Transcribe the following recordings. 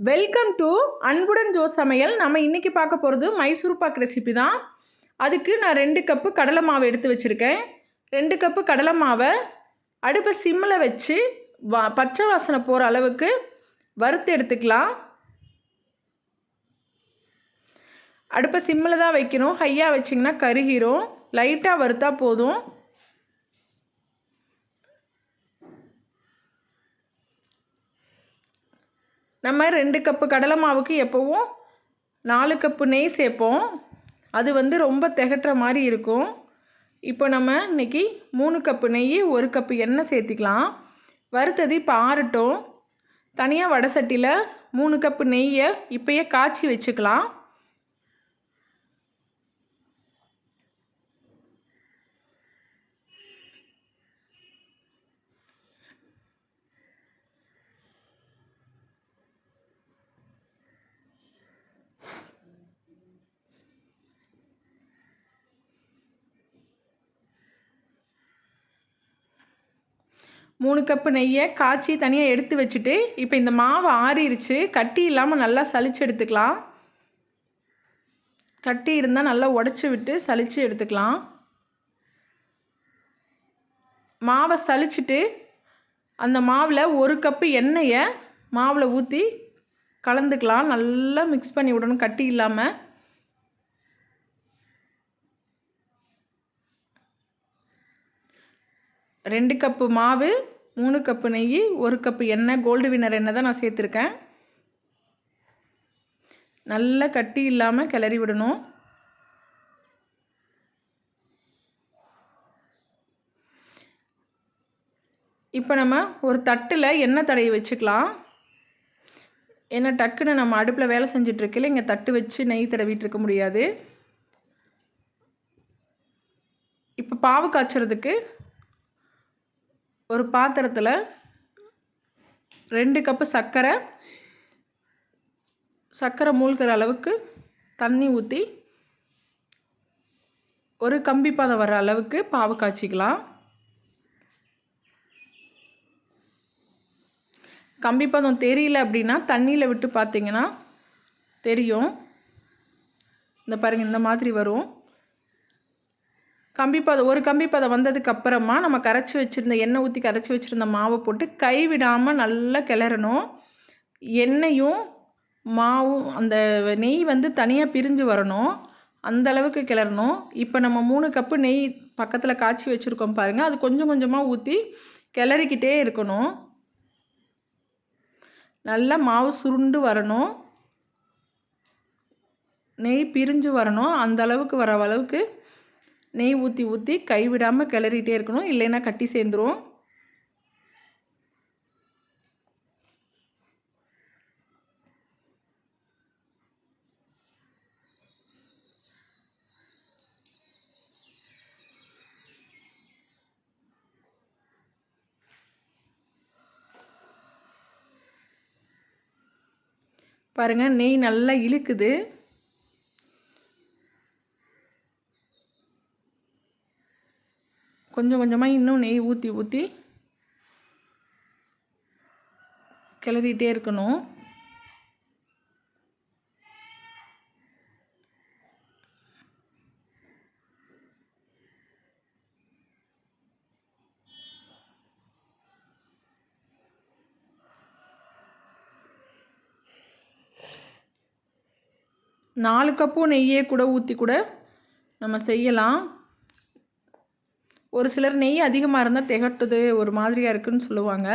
Welcome to அன்புடன் Joe சமையல். நம்ம இன்றைக்கி பார்க்க போகிறது மைசூர் பாக் ரெசிபி தான். அதுக்கு நான் 2 கப்பு கடலை மாவு எடுத்து வச்சுருக்கேன். 2 கப்பு கடலை மாவை அடுப்பை சிம்மில் வச்சு பச்சை வாசனை போகிற அளவுக்கு வறுத்து எடுத்துக்கலாம். அடுப்பை சிம்மில் தான் வைக்கணும், ஹையாக வச்சிங்கன்னா கருகிரும். லைட்டாக வறுத்தா போதும். நம்ம 2 கப்பு கடலை மாவுக்கு எப்போவும் 4 கப்பு நெய் சேர்ப்போம். அது ரொம்ப திகட்டுற மாதிரி இருக்கும். இப்போ நம்ம இன்றைக்கி 3 கப்பு நெய் 1 கப்பு எண்ணெய் சேர்த்திக்கலாம். வறுத்தது இப்போ ஆறட்டும். தனியாக வடை சட்டியில் 3 கப்பு நெய்யை இப்போயே காய்ச்சி வச்சுக்கலாம். மூணு கப்பு நெய்யை காய்ச்சி தனியாக எடுத்து வச்சுட்டு இப்போ இந்த மாவு ஆறிடுச்சு. கட்டி இல்லாமல் நல்லா சலிச்சு எடுத்துக்கலாம். கட்டி இருந்தால் நல்லா உடச்சி விட்டு சலிச்சு எடுத்துக்கலாம். மாவை சலிச்சுட்டு அந்த மாவில் 1 கப்பு எண்ணெயை மாவில் ஊற்றி கலந்துக்கலாம். நல்லா மிக்ஸ் பண்ணி விடணும் கட்டி இல்லாமல். ரெண்டு கப்பு மாவு, 3 கப்பு நெய், 1 கப்பு எண்ணெய், கோல்டு வின்னர் எண்ணெய் தான் நான் சேர்த்துருக்கேன். நல்லா கட்டி இல்லாமல் கிளறி விடணும். இப்போ நம்ம ஒரு தட்டில் எண்ணெய் தடவி வச்சுக்கலாம். ஏன்னா டக்குன்னு நம்ம அடுப்பில் வேலை செஞ்சிட்ருக்கல இங்கே தட்டு வச்சு நெய் தடவிட்டு இருக்க முடியாது. இப்போ பாவு காய்ச்சறதுக்கு ஒரு பாத்திரத்தில் 2 கப்பு சர்க்கரை மூழ்கிற அளவுக்கு தண்ணி ஊற்றி ஒரு கம்பி பதம் வர அளவுக்கு பாவு காய்ச்சிக்கலாம். கம்பி பதம் தெரியல அப்படின்னா தண்ணியில் விட்டு பார்த்தீங்கன்னா தெரியும். இந்த பாருங்கள், இந்த மாதிரி வரும். ஒரு கம்பி பதம் வந்ததுக்கு அப்புறமா நம்ம கரைச்சி வச்சுருந்த எண்ணெய் ஊற்றி கரைச்சி வச்சுருந்த மாவை போட்டு கைவிடாமல் நல்லா கிளறணும். எண்ணெயும் மாவும் அந்த நெய் தனியாக பிரிஞ்சு வரணும், அந்த அளவுக்கு கிளறணும். இப்போ நம்ம 3 கப்பு நெய் பக்கத்தில் காய்ச்சி வச்சுருக்கோம் பாருங்கள், அது கொஞ்சம் கொஞ்சமாக ஊற்றி கிளறிக்கிட்டே இருக்கணும். நல்லா மாவு சுருண்டு வரணும், நெய் பிரிஞ்சு வரணும். அந்த அளவுக்கு வர அளவுக்கு நெய் ஊற்றி கைவிடாமல் கிளறிட்டே இருக்கணும், இல்லைன்னா கட்டி சேர்ந்துடும். பாருங்கள், நெய் நல்லா இழுக்குது. கொஞ்சம் கொஞ்சமாக இன்னும் நெய் ஊற்றி கிளறிட்டே இருக்கணும். நாலு கப்பு நெய்யே கூட ஊற்றி கூட நம்ம செய்யலாம். ஒரு சிலர் நெய் அதிகமாக இருந்தால் திகட்டுது, ஒரு மாதிரியாக இருக்குதுன்னு சொல்லுவாங்க.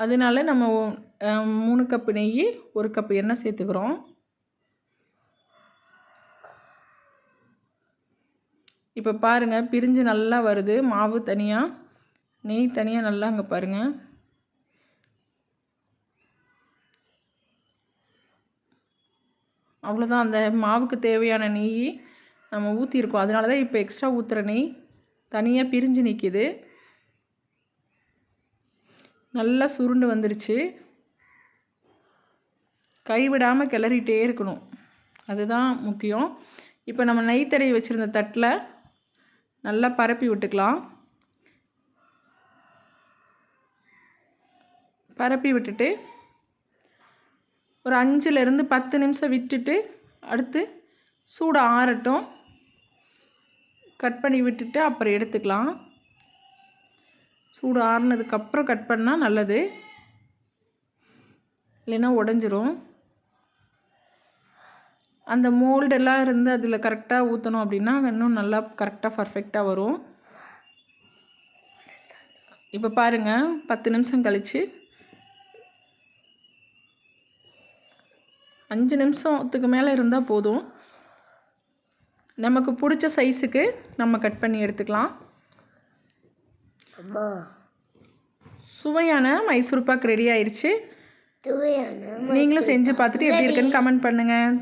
அதனால நம்ம 3 கப்பு நெய், 1 கப்பு எண்ணெய் சேர்த்துக்கிறோம். இப்போ பாருங்கள், பிரிஞ்சு நல்லா வருது. மாவு தனியாக, நெய் தனியாக நல்லா அங்கே பாருங்கள். அவ்வளோதான், அந்த மாவுக்கு தேவையான நெய் நம்ம ஊற்றிருக்கோம். அதனால தான் இப்போ எக்ஸ்ட்ரா ஊற்றுற நெய் தனியாக பிரிஞ்சு நிற்கிது. நல்லா சுருண்டு வந்துருச்சு. கைவிடாமல் கிளறிட்டே இருக்கணும், அதுதான் முக்கியம். இப்போ நம்ம நெய் தடவி வச்சுருந்த தட்டில் நல்லா பரப்பி விட்டுக்கலாம். பரப்பி விட்டுட்டு ஒரு 5லேருந்து 10 நிமிஷம் விட்டுட்டு அடுத்து சூடு ஆறட்டும். கட் பண்ணி விட்டுட்டு அப்புறம் எடுத்துக்கலாம். சூடு ஆறுனதுக்கப்புறம் கட் பண்ணால் நல்லது, இல்லைன்னா உடஞ்சிரும். அந்த மோல்டெல்லாம் இருந்து அதில் கரெக்டாக ஊற்றணும் அப்படின்னா இன்னும் நல்லா கரெக்டாக பர்ஃபெக்டாக வரும். இப்போ பாருங்கள், 10 நிமிஷம் கழித்து 5 நிமிஷத்துக்கு மேலே இருந்தால் போதும். நமக்கு பிடிச்ச சைஸுக்கு நம்ம கட் பண்ணி எடுத்துக்கலாம். சுவையான மைசூர் பாக் ரெடி ஆயிடுச்சு. நீங்களும் செஞ்சு பார்த்துட்டு எப்படி இருக்குன்னு கமெண்ட் பண்ணுங்கள்.